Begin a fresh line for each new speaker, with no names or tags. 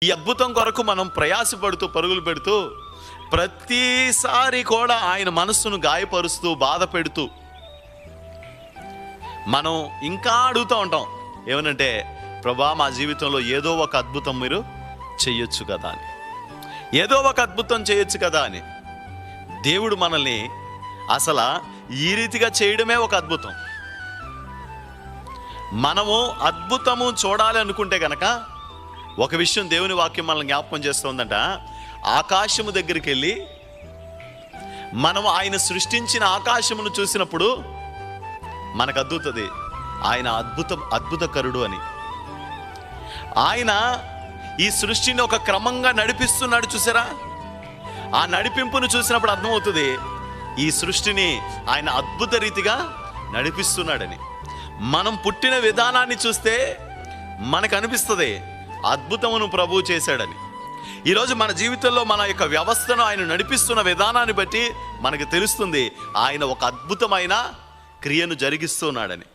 ఈ అద్భుతం కొరకు మనం ప్రయాసపడుతూ పరుగులు పెడుతూ ప్రతిసారి కూడా ఆయన మనస్సును గాయపరుస్తూ బాధ పెడుతూ మనం ఇంకా అడుగుతూ ఉంటాం ఏమనంటే, ప్రభా మా జీవితంలో ఏదో ఒక అద్భుతం మీరు చెయ్యొచ్చు కదా అని, ఏదో ఒక అద్భుతం చేయొచ్చు కదా అని. దేవుడు మనల్ని అసలు ఈ రీతిగా చేయడమే ఒక అద్భుతం. మనము అద్భుతము చూడాలి అనుకుంటే కనుక ఒక విషయం దేవుని వాక్యం మనల్ని జ్ఞాపకం చేస్తుందంట. ఆకాశము దగ్గరికి వెళ్ళి మనం ఆయన సృష్టించిన ఆకాశమును చూసినప్పుడు మనకు అద్దుతుంది ఆయన అద్భుతకరుడు అని. ఆయన ఈ సృష్టిని ఒక క్రమంగా నడిపిస్తున్నాడు చూసారా. ఆ నడిపింపును చూసినప్పుడు అర్థమవుతుంది ఈ సృష్టిని ఆయన అద్భుత రీతిగా నడిపిస్తున్నాడని. మనం పుట్టిన విధానాన్ని చూస్తే మనకు అనిపిస్తుంది అద్భుతమును ప్రభువు చేశాడని. ఈరోజు మన జీవితంలో మన యొక్క వ్యవస్థను ఆయన నడిపిస్తున్న విధానాన్ని బట్టి మనకు తెలుస్తుంది ఆయన ఒక అద్భుతమైన క్రియను జరిగిస్తున్నాడని.